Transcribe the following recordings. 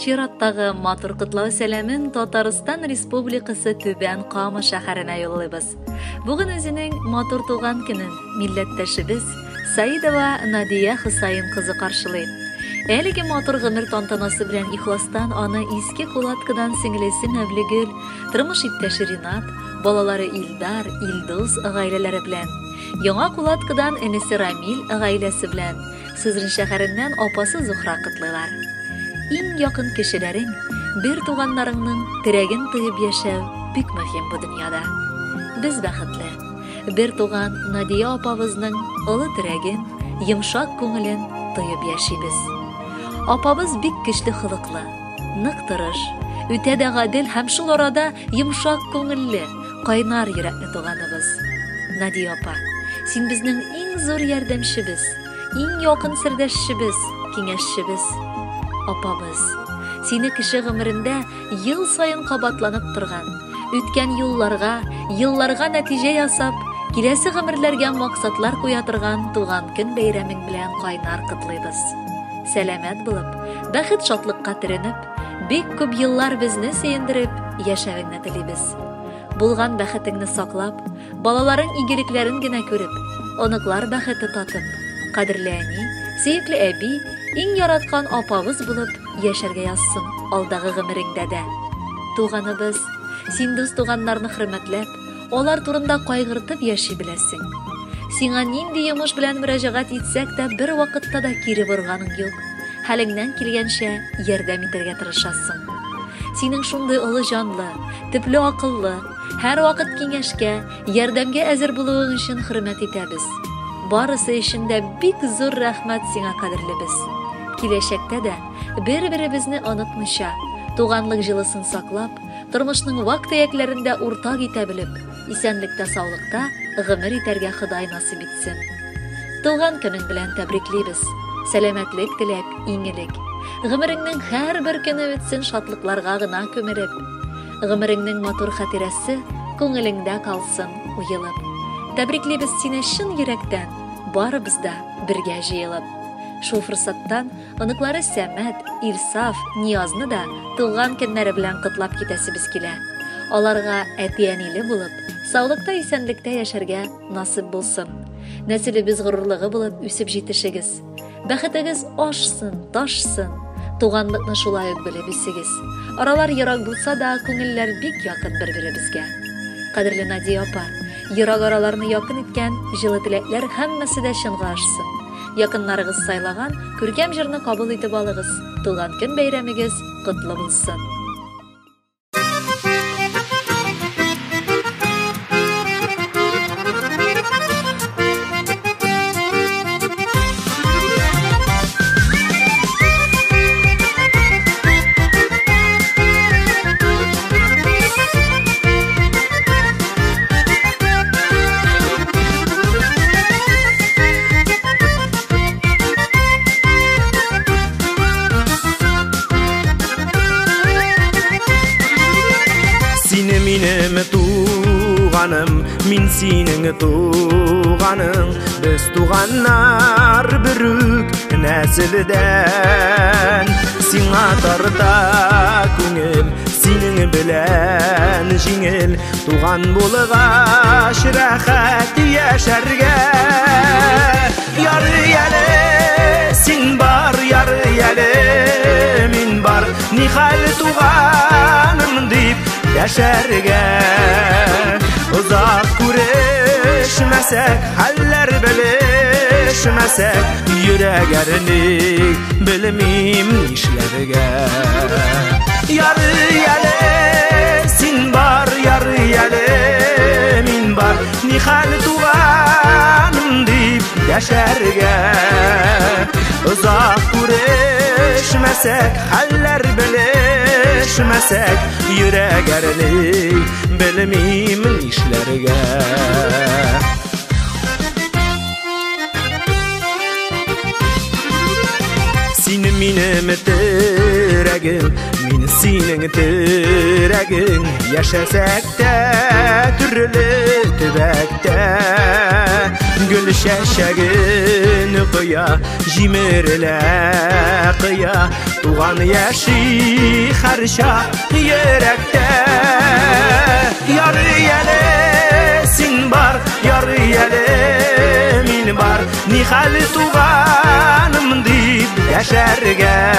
чираттагы матур кутлау сәләмен Татарстан Республикасы Түбән Кама шәһәренә юллыйбыз. Бүген үзенең матур туган көнен милләттәшебез Саидова Надия Хусаин кызы каршылый. Әлеге матур гомер тантанасы белән ихластан аны иске кулаткадан сеңлесе Мәвлегөл, тормыш иптәше Ринат, балалары Илдар, Илдус гаиләләре белән, яңа кулаткадан энесе Рамил гаиләсе белән, Сызрын шәһәреннән апасы Зухра кытлылар. Иң якын кешеләрең, бер туганнарыңның терәген тыйып яшәү бик мөһим бу дөньяда. Без бәхетле. Бер туган Надия апабызның олы терәген, йомшак күңелен тыйып яшибез. Апабыз бик көчле хылыклы, нык тырыш, үтә дә гадел һәм шул арада йомшак күңелле, кайнар йөрәкле туганыбыз. Надия апа, син безнең иң зур ярдәмчебез, иң якын сердәшебез, киңәшчебез. Апабыз, сине кеше гомерендә ел сайын кабатланып торган, үткән елларга нәтиҗә ясап, киләсе гомерләргә максатлар куя торган туган көн бәйрәмең белән кайнар кытлыйбыз. Сәламәт булып, бәхет шатлыкка төренеп, бик күп еллар безне сөендереп, яшәвеңне телибез. Булган бәхетеңне саклап, балаларың игелекләрен генә күреп, оныклар бәхете татып, кадерле әни, сөекле әби, иң яраткан апабыз булып яшәргә язсын алдагы гомереңдә дә. Туганыбыз, син дус туганнарны хөрмәтләп, алар турында кайгыртып яши беләсең. Сиңа нинди йомыш белән мөрәҗәгать итсәк тә бер вакытта да кире борганың юк. Хәлеңнән килгәнчә ярдәм итәргә тырышасың. Синең шундый олы җанлы, төпле акыллы, һәр вакыт киңәшкә, ярдәмгә әзер булуың өчен хөрмәт итәбез. Барысы өчен дә бик зур рәхмәт сиңа, кадерлебез. Киләчәктә дә бер-беребезне онытмыйча, туганлык җылысын саклап, тормышның вак-төякләрендә уртак итә белеп, исәнлектә, саулыкта гомер итәргә Ходай насыйп итсен. Туган көнең белән тәбриклибез. Сәламәтлек теләп, иңелек. Гомереңнең һәр бер көне үтсен шатлыкларга гына күмереп. Гомереңнең матур хатирәсе күңелеңдә калсын уелып. Тәбриклибез сине чын йөрәктән, барыбыз да бергә җыелып. Шул форсаттан оныклары Сәмәт, Ирсаф, Ниязны да туган көннәре белән котлап китәсебез килә. Аларга әти-әниле булып, саулыкта, исәнлектә яшәргә насыйп булсын. Нәселебез горурлыгы булып үсеп җитешегез. Бәхетегез ашсын, ташсын. Туганлыкны шулай ук белеп үсегез. Аралар ерак булса да, күңелләр бик якын бер-беребезгә. Кадерле Надия апа, ерак араларны якын иткән җылы теләкләр һәммәсе дә чынга ашсын. Якыннарыгыз сайлаган күркәм җырны кабул итеп алыгыз. Туган көн бәйрәмегез котлы булсын. Min sening tuğanın, biz tuğanlar bürük nesilden. Sina tarta күңел, sening bilen жеңіл, tuğan bulğaş rahat yaşarga. Yar yali, sin bar, yar yali, min bar, nihal tuğanım deyip yaşarga. Uzak күрешмәсәк, хәлләр белешмәсәк, йөрәгәрник белмим нишләргә. Яры яле, син бар, яры яле, мин бар, ни хәл туганым дип яшәргә. Uzak күрешмәсәк, хәлләр белешмәсәк, йөрәгәрник белмим нишләргә. Син минем терәгем, мин синең терәгең, яшәсәк тә төрле төбәктә. Гөл чәчәген кыя, җимерелә кыя, tuğan yaşı harşa yürekte. Yarı yelesin bar, yarı yelemin bar, nihal tuğanım deyip yaşarga.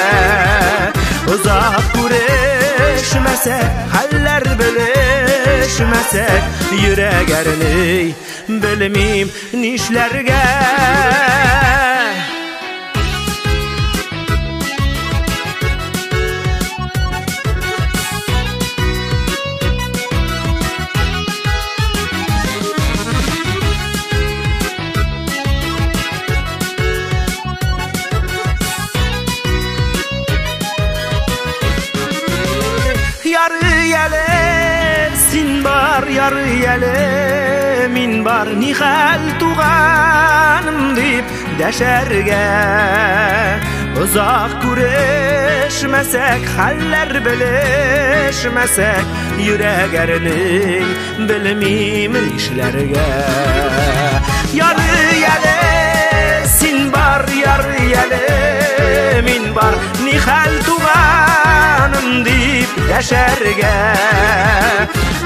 Uzak güreşmesek, haller bölüşmesek, yüreğerini bilmeyim nişlerge. Yarı yelesin bar, yarı yelemin bar, nihal tuğanım deyip deşerge. Uzak güreşmesek, haller bölüşmesek, yüreğerini bilmeyim işlerge. Yarı yelesin bar, yarı yelemin bar, nihal tuğanım deyip yaşarga.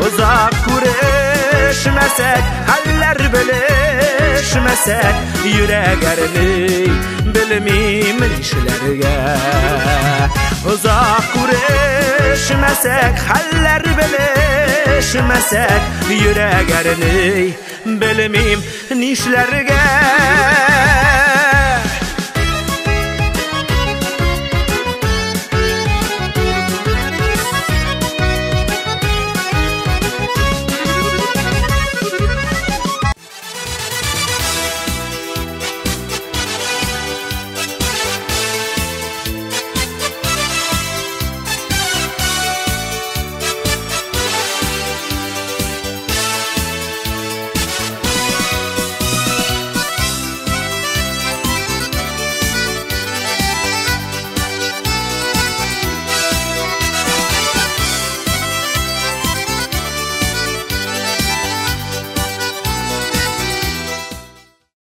Uzak güreşmesek, haller bölüşmesek, yüreğerini bilmeyim işlerge. Uzak güreşmesek, haller bölüşmesek, yüreğerini bilmeyim nişlerge.